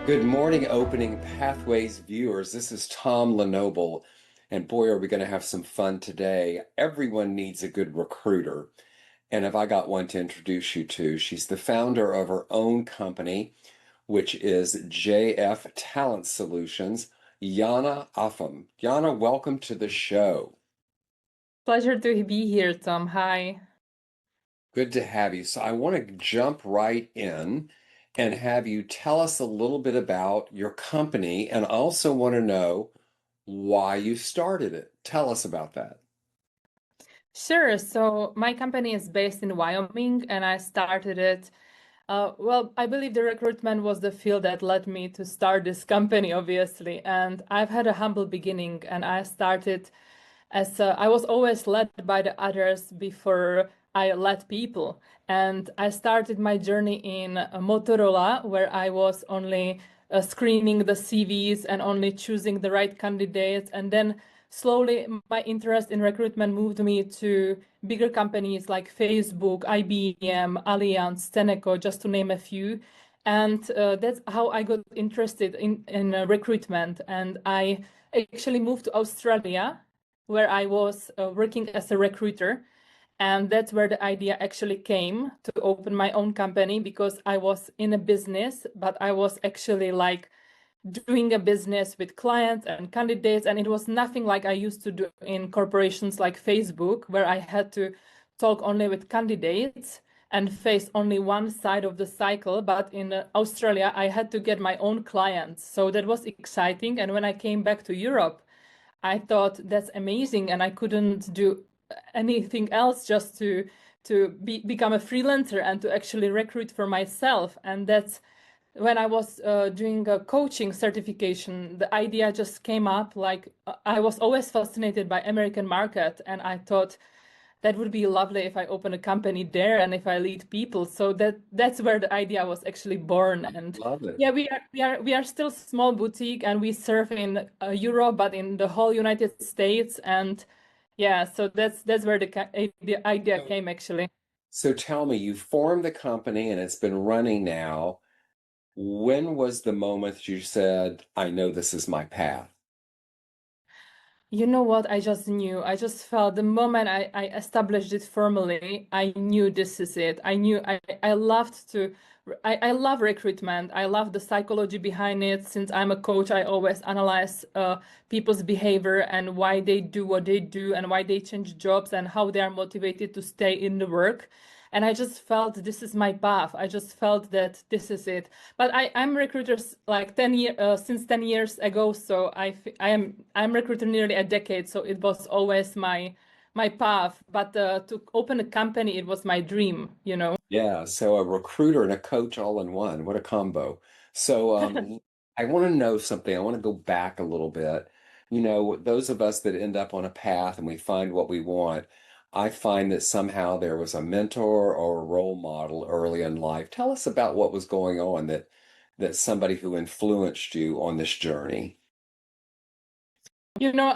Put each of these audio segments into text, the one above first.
Good morning, Opening Pathways viewers. This is Tom LeNoble, and boy, are we going to have some fun today. Everyone needs a good recruiter, and if I got one to introduce you to, she's the founder of her own company, which is JF Talent Solutions, Jana Affum. Jana, welcome to the show. Pleasure to be here, Tom. Hi. Good to have you. So I want to jump right in and have you tell us a little bit about your company, and I also want to know why you started it. Tell us about that. Sure. So my company is based in Wyoming, and I started it. Well, I believe the recruitment was the field that led me to start this company, obviously. And I've had a humble beginning, and I started I was always led by the others before I led people. And I started my journey in Motorola, where I was only screening the CVs and only choosing the right candidates. And then slowly, my interest in recruitment moved me to bigger companies like Facebook, IBM, Allianz, Tenneco, just to name a few. And that's how I got interested in recruitment. And I actually moved to Australia, where I was working as a recruiter. And that's where the idea actually came to open my own company, because I was in a business, but I was actually like doing a business with clients and candidates. And it was nothing like I used to do in corporations like Facebook, where I had to talk only with candidates and face only one side of the cycle. But in Australia, I had to get my own clients. So that was exciting. And when I came back to Europe, I thought that's amazing, and I couldn't do anything else just to become a freelancer and to actually recruit for myself. And that's when I was doing a coaching certification, the idea just came up. Like I was always fascinated by American market, and I thought that would be lovely if I open a company there and if I lead people. So that's where the idea was actually born. And Love it. yeah, we are still small boutique, and we serve in Europe, but in the whole United States. And yeah, so that's where the idea So, came actually. so tell me, you formed the company and it's been running now. When was the moment that you said, I know this is my path? You know what? I just knew. I just felt the moment I established it formally, I knew this is it. I knew I loved to, I love recruitment. I love the psychology behind it. Since I'm a coach, I always analyze people's behavior and why they do what they do and why they change jobs and how they are motivated to stay in the work. And I just felt this is my path. I just felt that this is it. But I'm recruiters like 10 years since 10 years ago. So I'm recruiter nearly a decade. So it was always my path. But to open a company, it was my dream. Yeah, so a recruiter and a coach all in one. What a combo. So I want to know something. I want to go back a little bit. You know, those of us that end up on a path and we find what we want, I find that somehow there was a mentor or a role model early in life. Tell us about what was going on that somebody who influenced you on this journey.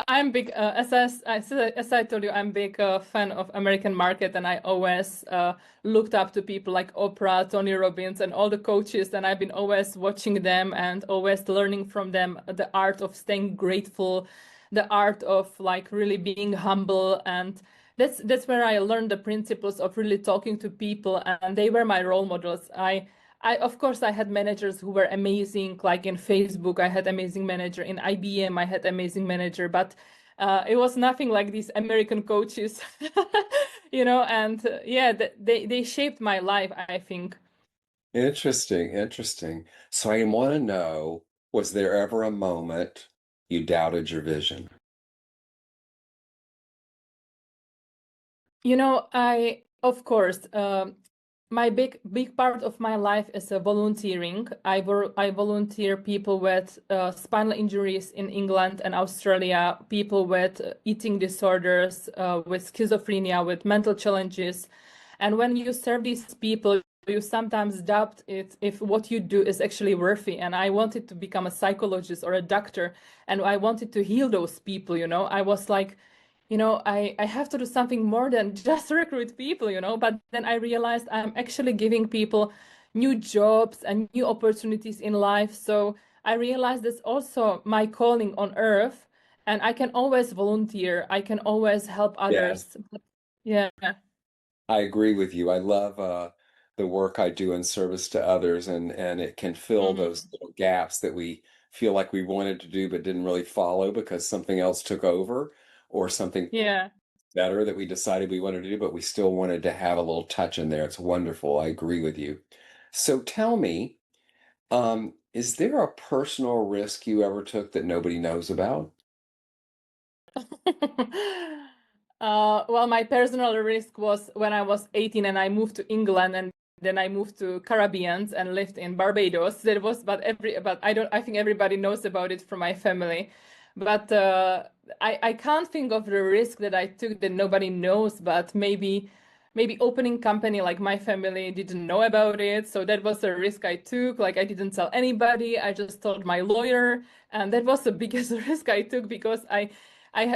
I'm big, as I told you, I'm big fan of American market, and I always looked up to people like Oprah, Tony Robbins, and all the coaches, and I've been always watching them and always learning from them the art of staying grateful, the art of like really being humble, and that's where I learned the principles of really talking to people, and they were my role models. Of course, I had managers who were amazing, like in Facebook, I had amazing manager. In IBM, I had amazing manager, but it was nothing like these American coaches, and yeah, they shaped my life, I think. Interesting, interesting. So I want to know, was there ever a moment you doubted your vision? Of course, my big part of my life is volunteering. I volunteer people with spinal injuries in England and Australia, people with eating disorders, with schizophrenia, with mental challenges. And when you serve these people, you sometimes doubt it if what you do is actually worthy. And I wanted to become a psychologist or a doctor, and I wanted to heal those people. I was like, I have to do something more than just recruit people. But then I realized I'm actually giving people, new jobs and new opportunities in life. So I realized it's also my calling on earth, and I can always volunteer. I can always help Yes. others. Yeah. I agree with you. I love the work I do in service to others, and it can fill those Mm. little gaps that we feel like we wanted to do but didn't really follow because something else took over, or something Yeah. better that we decided we wanted to do, but we still wanted to have a little touch in there. It's wonderful. I agree with you. So tell me, is there a personal risk you ever took that nobody knows about? Well, my personal risk was when I was 18 and I moved to England, and then I moved to Caribbean and lived in Barbados. That was, but I think everybody knows about it from my family. But I can't think of the risk that I took that nobody knows, but maybe opening company, like my family didn't know about it. So that was a risk I took. Like I didn't tell anybody. I just told my lawyer, and that was the biggest risk I took because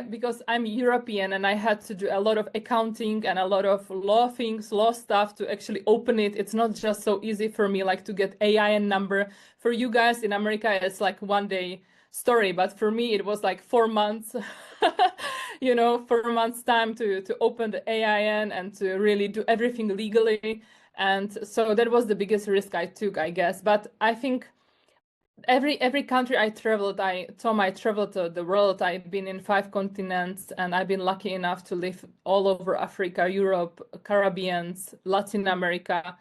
because I'm European and I had to do a lot of accounting and a lot of law things, law stuff to actually open it. It's not just so easy for me like to get AIN number. For you guys in America, it's like one day story, but for me it was like 4 months, 4 months time to open the AIN and to really do everything legally. And so that was the biggest risk I took, I guess. But I think every country I traveled, I traveled the world. I've been in 5 continents, and I've been lucky enough to live all over Africa, Europe, Caribbean, Latin America,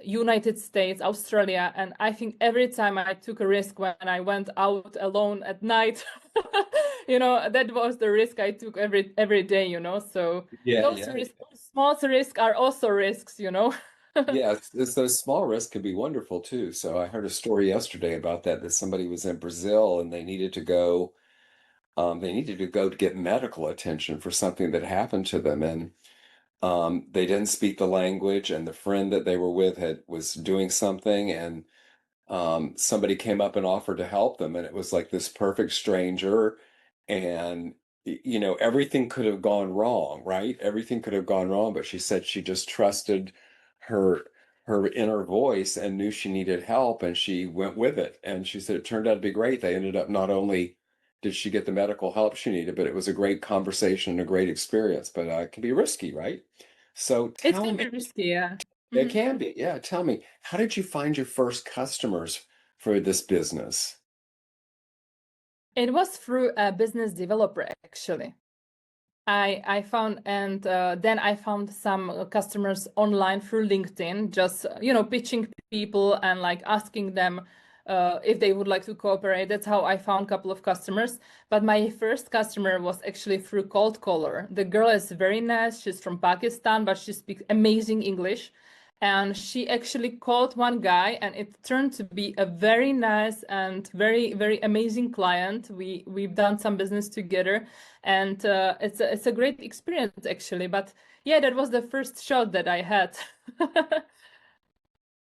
United States, Australia. And I think every time I took a risk when I went out alone at night, that was the risk I took every day. So Yeah, those yeah. risks, small risks are also risks. Yeah, those small risks can be wonderful too. So I heard a story yesterday about that somebody was in Brazil and they needed to go to get medical attention for something that happened to them, and they didn't speak the language, and the friend that they were with was doing something, and somebody came up and offered to help them, and it was like this perfect stranger, and everything could have gone wrong, right? Everything could have gone wrong, but she said she just trusted her her inner voice and knew she needed help, and she went with it. And she said it turned out to be great. They ended up, not only did she get the medical help she needed, but it was a great conversation and a great experience. But it can be risky, right? So It tell can me. be risky, yeah. It Mhm. can be. Yeah. Tell me, how did you find your first customers for this business? It was through a business developer, actually. I found, and then I found some customers online through LinkedIn, just pitching people and like asking them if they would like to cooperate. That's how I found a couple of customers. But my first customer was actually through cold caller. The girl is very nice. She's from Pakistan, but she speaks amazing English. And she actually called one guy, and it turned to be a very nice and very, very amazing client. We've done some business together, and it's a great experience actually. But yeah, that was the first shot that I had.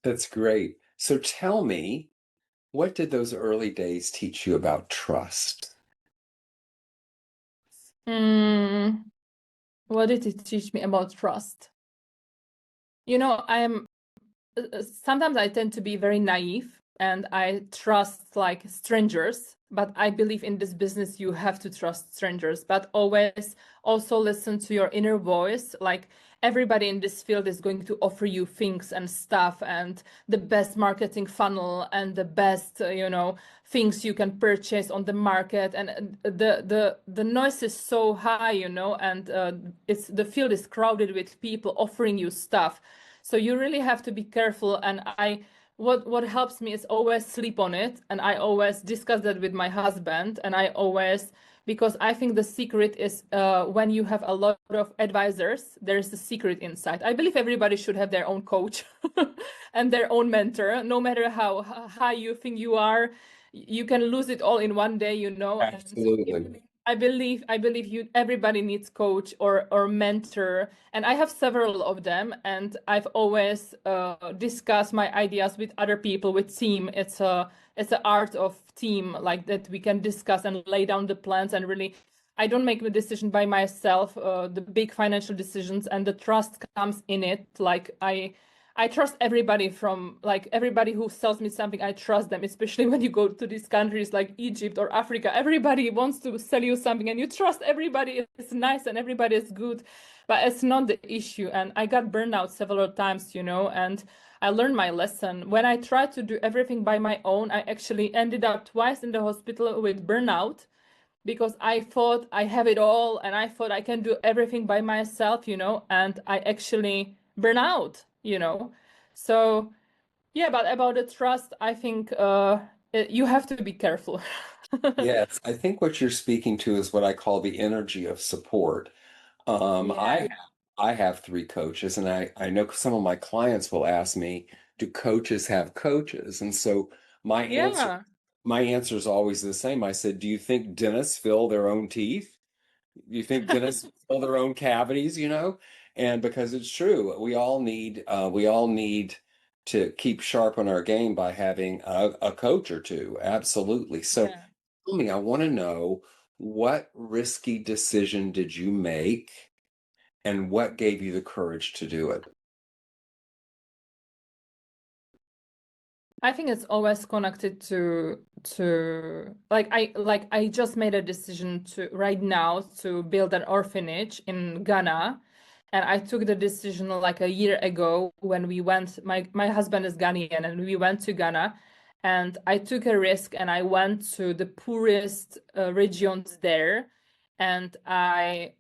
That's great. So tell me, what did those early days teach you about trust? Hmm, what did it teach me about trust? I am sometimes I tend to be very naive and I trust like strangers, but I believe in this business you have to trust strangers, but always also listen to your inner voice. Like everybody in this field is going to offer you things and stuff and the best marketing funnel and the best, things you can purchase on the market. And the noise is so high, and it's the field is crowded with people offering you stuff. So you really have to be careful. And what helps me is always sleep on it. And I always discuss that with my husband. And because I think the secret is when you have a lot of advisors, there's a secret inside. I believe everybody should have their own coach and their own mentor. No matter how high you think you are, you can lose it all in one day. And Absolutely. I believe everybody needs coach or mentor, and I have several of them, and I've always discussed my ideas with other people, with team. It's a art of team, like that we can discuss and lay down the plans. And really, I don't make the decision by myself, the big financial decisions, and the trust comes in it. Like I trust everybody from like everybody who sells me something, I trust them, especially when you go to these countries like Egypt or Africa. Everybody wants to sell you something and you trust everybody is nice and everybody is good, but it's not the issue. And I got burned out several times, and I learned my lesson. When I tried to do everything by my own, I actually ended up twice in the hospital with burnout because I thought I have it all and I thought I can do everything by myself, and I actually burn out. So, yeah, but about the trust, I think you have to be careful. Yes, I think what you're speaking to is what I call the energy of support. Um, Yeah. I I have three coaches, and I know some of my clients will ask me, do coaches have coaches? And so my answer Yeah. my answer is always the same. I said, do you think dentists fill their own teeth? You think dentists fill their own cavities, And because it's true, we all need to keep sharp on our game by having a coach or two. Absolutely. So Yeah. tell me, I want to know, what risky decision did you make and what gave you the courage to do it? I think it's always connected to like I just made a decision to right now to build an orphanage in Ghana. And I took the decision like a year ago when we went, my husband is Ghanaian and we went to Ghana and I took a risk and I went to the poorest regions there and I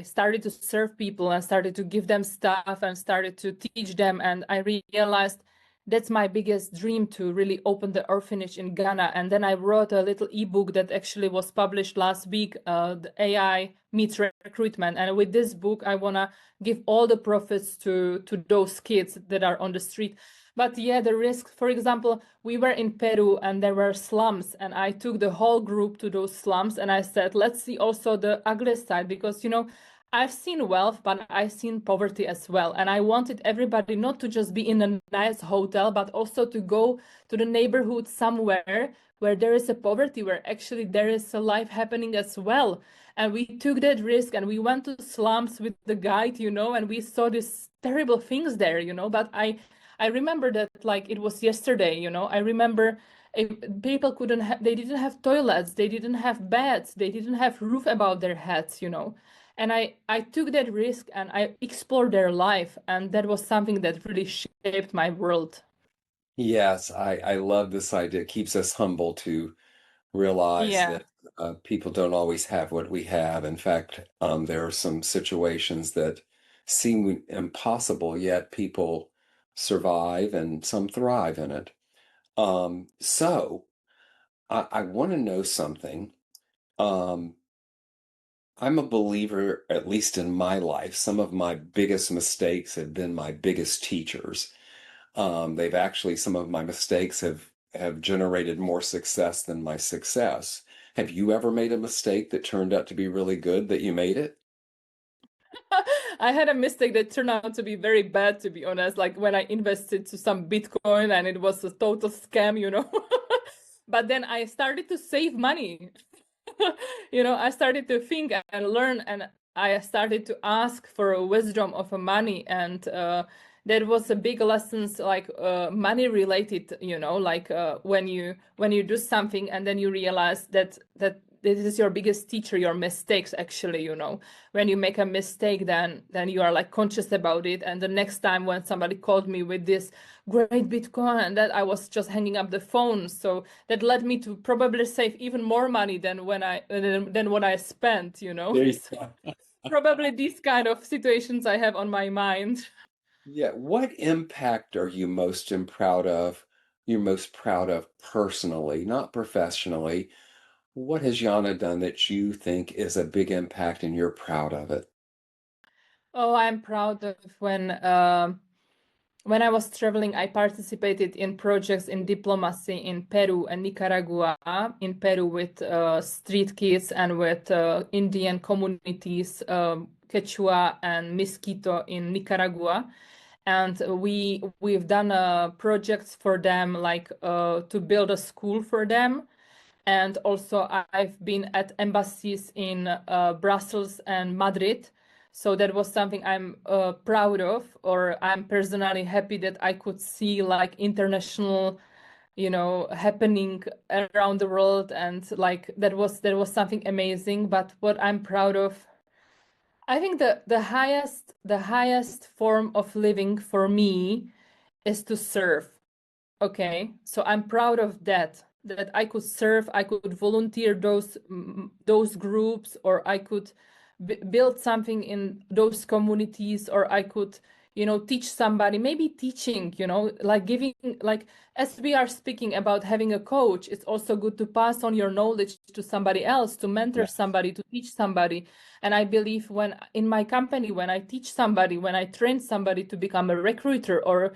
started to serve people and started to give them stuff and started to teach them and I realized that's my biggest dream to really open the orphanage in Ghana. And then I wrote a little ebook that actually was published last week, the AI meets recruitment. And with this book, I wanna give all the profits to those kids that are on the street. But yeah, the risk, for example, we were in Peru and there were slums, and I took the whole group to those slums and I said, let's see also the ugly side because I've seen wealth, but I've seen poverty as well. And I wanted everybody not to just be in a nice hotel, but also to go to the neighborhood somewhere where there is a poverty, where actually there is a life happening as well. And we took that risk and we went to slums with the guide, and we saw these terrible things there, But I remember that like it was yesterday, I remember people couldn't have, they didn't have toilets, they didn't have beds, they didn't have roof above their heads. And I took that risk and I explored their life, and that was something that really shaped my world. Yes, I love this idea. It keeps us humble to realize Yeah. that people don't always have what we have. In fact, there are some situations that seem impossible, yet people survive and some thrive in it. So I want to know something. Um, I'm a believer, at least in my life, some of my biggest mistakes have been my biggest teachers. Some of my mistakes have generated more success than my success. Have you ever made a mistake that turned out to be really good that you made it? I had a mistake that turned out to be very bad, to be honest, like when I invested to some Bitcoin and it was a total scam. But then I started to save money. I started to think and learn, and I started to ask for a wisdom of a money, and that was a big lessons like money related. Like when you do something and then you realize that this is your biggest teacher, your mistakes actually. When you make a mistake, then you are like conscious about it, and the next time when somebody called me with this great Bitcoin and that I was just hanging up the phone, so that led me to probably save even more money than what I spent. There you So go. probably these kind of situations I have on my mind. Yeah, what impact are you most proud of? You're most proud of personally, not professionally. What has Jana done that you think is a big impact and you're proud of it? Oh, I'm proud of when I was traveling, I participated in projects in diplomacy in Peru and Nicaragua. In Peru with street kids and with Indian communities, Quechua and Miskito in Nicaragua. And we've done projects for them, like to build a school for them. And also I've been at embassies in Brussels and Madrid. So that was something I'm proud of, or I'm personally happy that I could see like international, happening around the world, and like that was something amazing. But what I'm proud of, I think the highest form of living for me is to serve. Okay, so I'm proud of that I could serve, I could volunteer those groups, or I could build something in those communities, or I could, teach somebody, maybe teaching, like giving, like as we are speaking about having a coach, it's also good to pass on your knowledge to somebody else, to mentor Yeah. somebody, to teach somebody. And I believe when in my company, when I teach somebody, when I train somebody to become a recruiter, or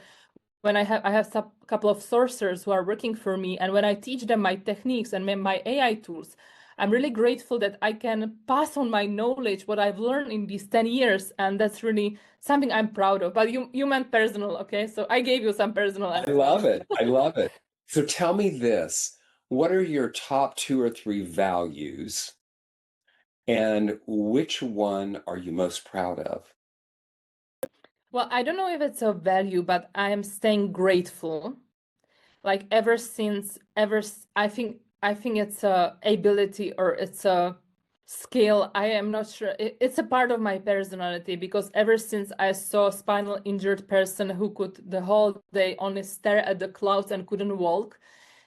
when I have some couple of sourcers who are working for me, and when I teach them my techniques and my AI tools, I'm really grateful that I can pass on my knowledge, what I've learned in these 10 years, and that's really something I'm proud of. But you meant personal, okay? So I gave you some personal I as love well. it. I love it. So tell me this. What are your top two or three values, and which one are you most proud of? Well, I don't know if it's a value, but I am staying grateful. Like ever since I think it's a ability, or it's a skill. I am not sure. It's a part of my personality, because ever since I saw a spinal injured person who could the whole day only stare at the clouds and couldn't walk,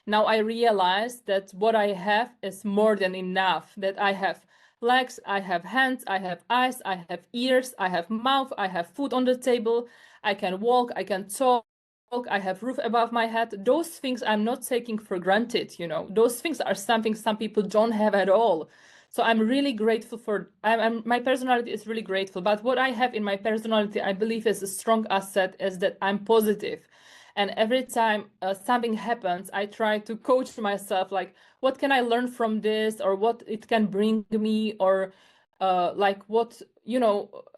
now I realize that what I have is more than enough. That I have legs, I have hands, I have eyes, I have ears, I have mouth, I have food on the table, I can walk, I can talk, I have roof above my head. Those things I'm not taking for granted, Those things are something some people don't have at all. So I'm really grateful for my personality is really grateful. But what I have in my personality, I believe is a strong asset, is that I'm positive. And every time something happens, I try to coach myself, like, what can I learn from this, or what it can bring me, or like what,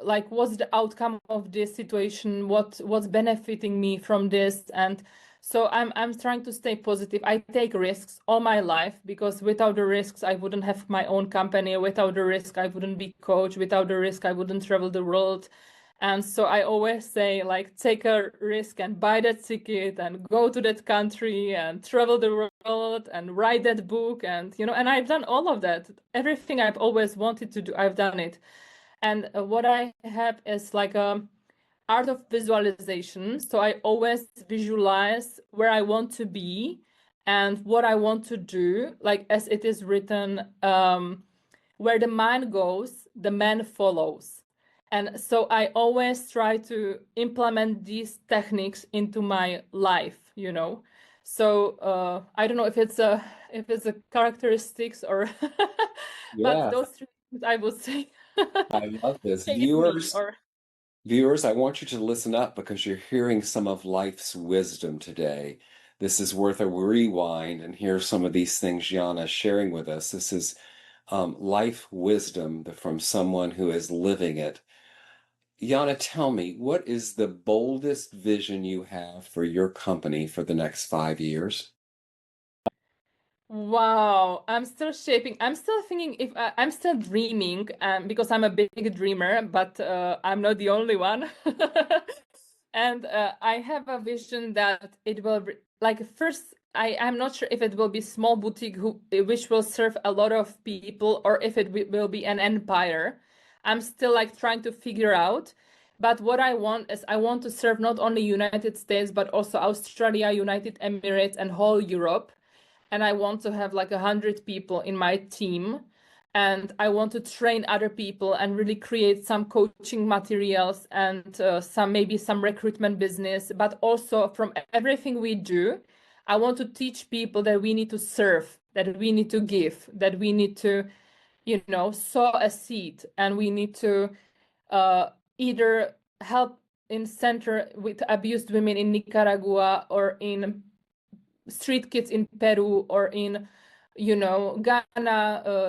like what's the outcome of this situation, what's benefiting me from this. And so I'm trying to stay positive. I take risks all my life, because without the risks I wouldn't have my own company, without the risk I wouldn't be coach, without the risk I wouldn't travel the world. And so I always say, like, take a risk and buy that ticket and go to that country and travel the world and write that book. And, and I've done all of that. Everything I've always wanted to do, I've done it. And what I have is like a art of visualization. So I always visualize where I want to be and what I want to do, like as it is written, where the mind goes, the man follows. And so I always try to implement these techniques into my life. So I don't know if it's a characteristics or but Yeah, those three things I would say I love this. shape me, or Viewers, I want you to listen up because you're hearing some of life's wisdom today. This is worth a rewind and hear some of these things Jana is sharing with us. This is life wisdom from someone who is living it. Jana, tell me, what is the boldest vision you have for your company for the next 5 years? wow, I'm still shaping. I'm still thinking if I'm still dreaming, because I'm a big dreamer, but I'm not the only one. And I have a vision that it will like first. I'm not sure if it will be small boutique which will serve a lot of people, or if it will be an empire. I'm still like trying to figure out. But what I want is I want to serve not only United States, but also Australia, United Emirates, and whole Europe. And I want to have like 100 people in my team, and I want to train other people and really create some coaching materials and maybe some recruitment business. But also from everything we do, I want to teach people that we need to serve, that we need to give, that we need to, sow a seed, and we need to either help in center with abused women in Nicaragua, or in street kids in Peru, or in Ghana,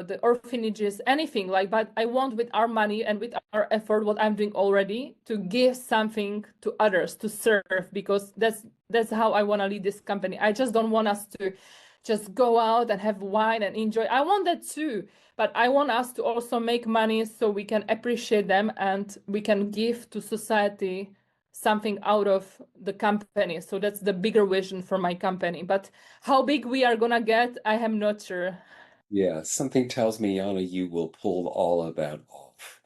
the orphanages, anything like. But I want, with our money and with our effort, what I'm doing already, to give something to others, to serve, because that's how I want to lead this company. I just don't want us to just go out and have wine and enjoy. I want that too, but I want us to also make money so we can appreciate them and we can give to society something out of the company. So that's the bigger vision for my company. But how big we are gonna get, I am not sure. Yeah, something tells me, Jana, you will pull all of that off.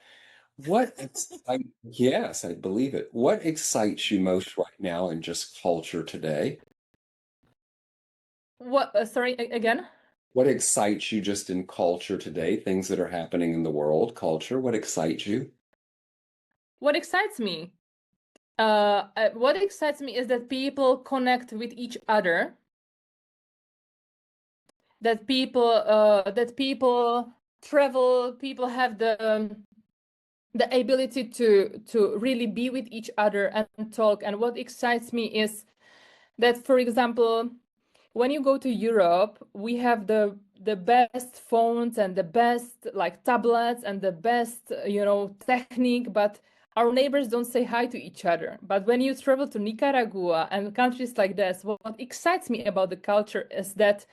Yes, I believe it. What excites you most right now in just culture today? What, sorry, again? What excites you just in culture today? Things that are happening in the world, culture, what excites you? What excites me? What excites me is that people connect with each other, that people travel, people have the ability to really be with each other and talk. And what excites me is that, for example, when you go to Europe, we have the best phones and the best like tablets and the best, technique, but our neighbors don't say hi to each other. But when you travel to Nicaragua and countries like this, what excites me about the culture is that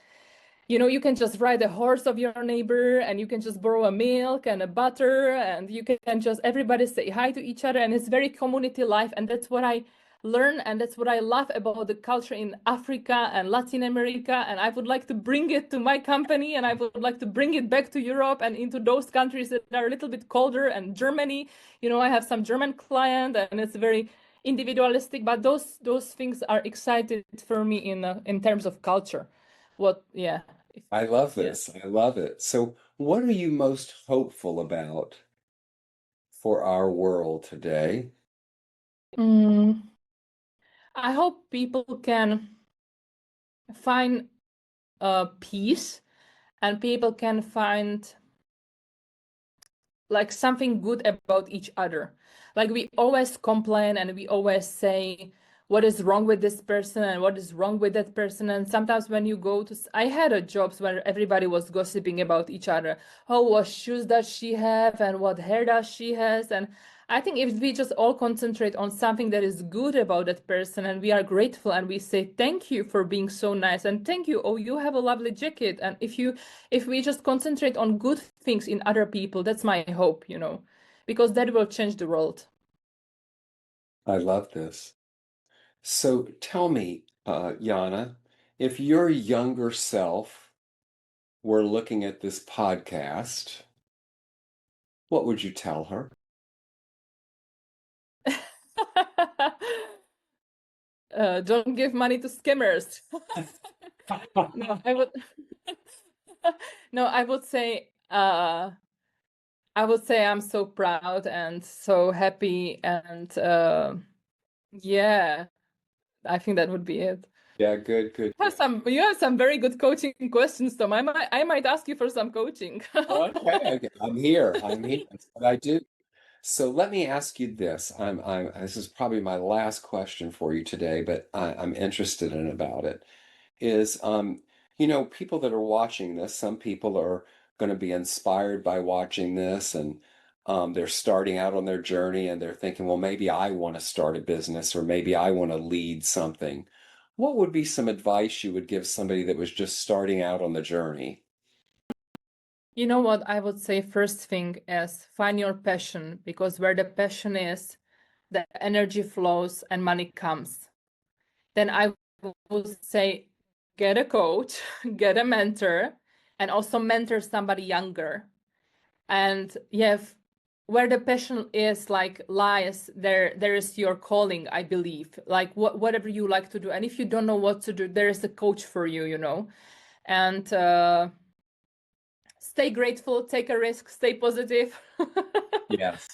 you can just ride a horse of your neighbor and you can just borrow a milk and a butter and you can just everybody say hi to each other, and it's very community life, and that's what I learn and that's what I love about the culture in Africa and Latin America, and I would like to bring it to my company, and I would like to bring it back to Europe and into those countries that are a little bit colder, and Germany. I have some German client and it's very individualistic, but those things are excited for me in terms of culture. What, yeah. I love Yeah. this. I love it. So, what are you most hopeful about for our world today? Mm, I hope people can find peace, and people can find like something good about each other. Like we always complain and we always say what is wrong with this person and what is wrong with that person. And sometimes when you go to, I had a jobs where everybody was gossiping about each other. Oh, what shoes does she have and what hair does she has? And I think if we just all concentrate on something that is good about that person and we are grateful and we say thank you for being so nice and thank you, oh, you have a lovely jacket. And if we just concentrate on good things in other people, that's my hope, because that will change the world. I love this. So, tell me, Jana, if your younger self were looking at this podcast, what would you tell her? Don't give money to scammers. No, I would no, I would say I'm so proud and so happy, and yeah, I think that would be it. Yeah, good, good, good. You have some very good coaching questions, Tom. I might ask you for some coaching. Okay, okay. I'm here. I'm here. That's what I do. So let me ask you this. This is probably my last question for you today, but I'm interested in about it. Is people that are watching this, some people are going to be inspired by watching this, and they're starting out on their journey and they're thinking, well, maybe I want to start a business or maybe I want to lead something. What would be some advice you would give somebody that was just starting out on the journey? You know what I would say first thing is find your passion, because where the passion is, the energy flows and money comes. Then I would say get a coach, get a mentor, and also mentor somebody younger. And where the passion is like lies, there is your calling, I believe. Like whatever you like to do. And if you don't know what to do, there is a coach for you. And stay grateful, take a risk, stay positive. Yes.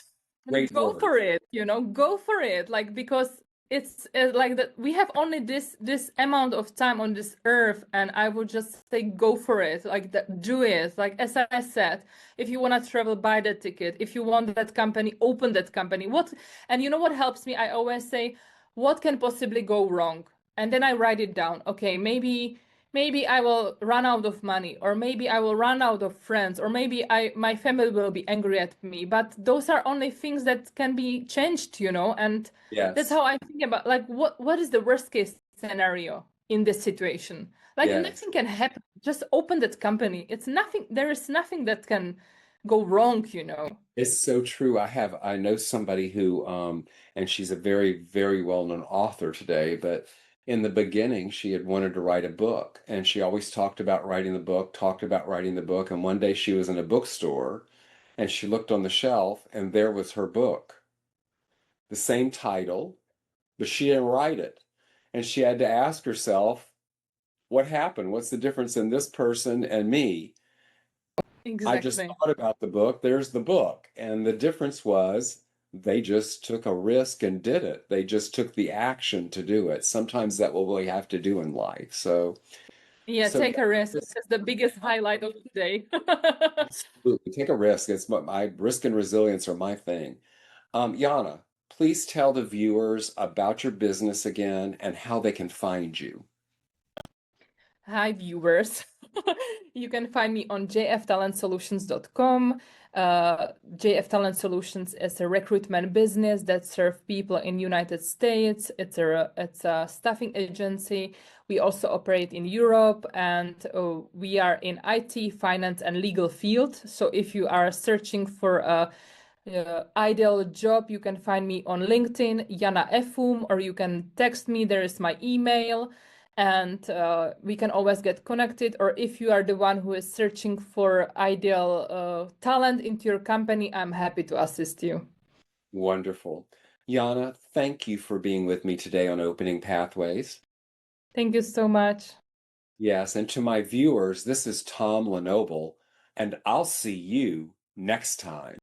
And Great go for words. it, go for it, like, because it's like that we have only this amount of time on this earth, and I would just say go for it, like that, do it, like as I said, if you want to travel, buy that ticket. If you want that company, open that company. And you know what helps me? I always say, what can possibly go wrong? And then I write it down. Okay, maybe I will run out of money, or maybe I will run out of friends, or maybe my family will be angry at me. But those are only things that can be changed, and that's Yes. how I think about, like, what is the worst case scenario? in this situation. Like Yes. nothing can happen. Just open that company. It's nothing, there is nothing that can go wrong, you know. It's so true. I know somebody who and she's a very, very well-known author today, but in the beginning she had wanted to write a book and she always talked about writing the book, talked about writing the book, and one day she was in a bookstore and she looked on the shelf and there was her book. The same title, but she didn't write it. And she had to ask herself, what happened? What's the difference in this person and me? I just Exactly. thought about the book. There's the book. And the difference was they just took a risk and did it. They just took the action to do it. Sometimes that's what we have to do in life. Yeah, So take yeah, a risk. just That's the biggest highlight of today. absolutely take a risk. It's my risk and resilience are my thing. Jana, please tell the viewers about your business again and how they can find you. Hi, viewers. You can find me on jftalentsolutions.com. JF Talent Solutions is a recruitment business that serves people in United States. It's a staffing agency. We also operate in Europe, and we are in IT, finance, and legal field. So if you are searching for a ideal job, you can find me on LinkedIn, Jana Affum, or you can text me. There is my email, and we can always get connected. Or if you are the one who is searching for ideal talent into your company, I'm happy to assist you. Wonderful. Jana, thank you for being with me today on Opening Pathways. Thank you so much. Yes, and to my viewers, this is Tom LeNoble, and I'll see you next time.